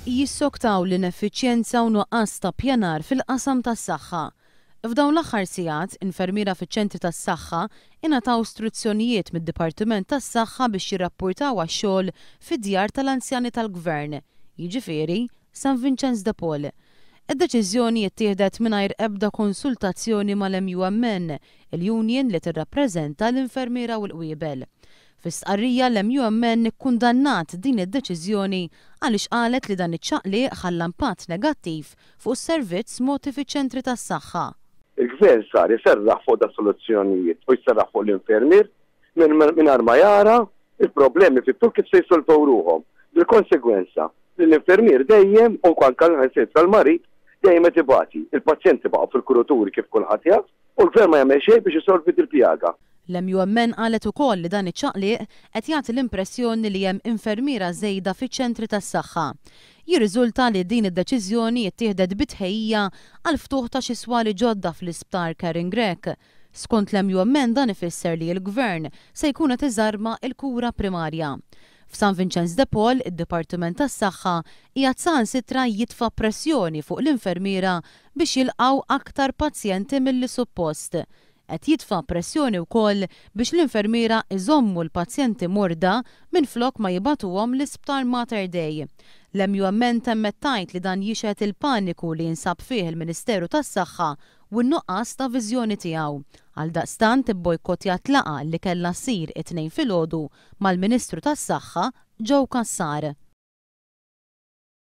Jissoktaw l-ineffiċjenza u nuqqas ta' pjanar fil-qasam tas-saħħa. F'dawn l-aħħar sigħat, infermiera fiċ-ċentri tas-saħħa ingħataw istruzzjonijiet mid-Dipartiment tas-Saħħa biex jirrappurtaw għax-xogħol fid-djar tal-anzjani tal-Gvern, jiġifieri San Vincenz de Paul. Id-deċiżjoni ttieħdet mingħajr ebda konsultazzjoni mal-MUMN, il-union li tirrappreżenta l-infermiera u l-qwiebel. Fis-stqarrija l-MUMN ikkundannat din id-deċiżjoni għaliex qalet li dan iċ-ċaqliq ħalla impatt negattiv fuq is-servizz mogħti fiċ-ċentri tas-saħħa. Il-Gvern sar iserraħ fuq da soluzzjonijiet u jserraħ fuq l-infermier mingħajr ma jara il-problemi fit-tul kif se jsolvew ruhom. Bil-konsegwenza l-infermier dejjem u anke l-marit dejjem qed ibati. Il-pazjenti baqgħu fil-kuruturi kif kulħadd jaf u l-Gvern ma jagħmel xejn biex isolvi il-pjaga. L-MUMN qalet ukoll li dan iċ-ċaqliq qed jagħti l-impressjoni li hemm infermiera żejda fiċ-ċentri tas-saħħa. Jirriżulta li din id-deċiżjoni ttieħdet bitħejjija għal ftuħ ta' xi swali ġodda fl-isptar Caring Grek. Skont l-MUMN dan ifisser li l-Gvern se jkun qed iżarma l-kura primarja. F'San Vincenz de Paul, id-Dipartiment tas-Saħħa qiegħed saħansitra jitfa' pressjoni fuq l-infermiera biex jilqgħu aktar pazjenti milli suppost. Qed jitfa' pressjoni wkoll biex l-infermiera iżommu l-pazjenti morda minflok ma jibgħatuhom l-Isptar Mater Dei. L-MUMN temmet tgħid li dan jixgħet il-paniku li jinsab fih il-Ministeru tas-Saħħa u n-nuqqas ta' viżjoni tiegħu. Għaldaqstant ibbojkottjat laqgħa li kellha ssir it-tnejn filgħodu mal-Ministru tas-Saħħa Joe Cassar.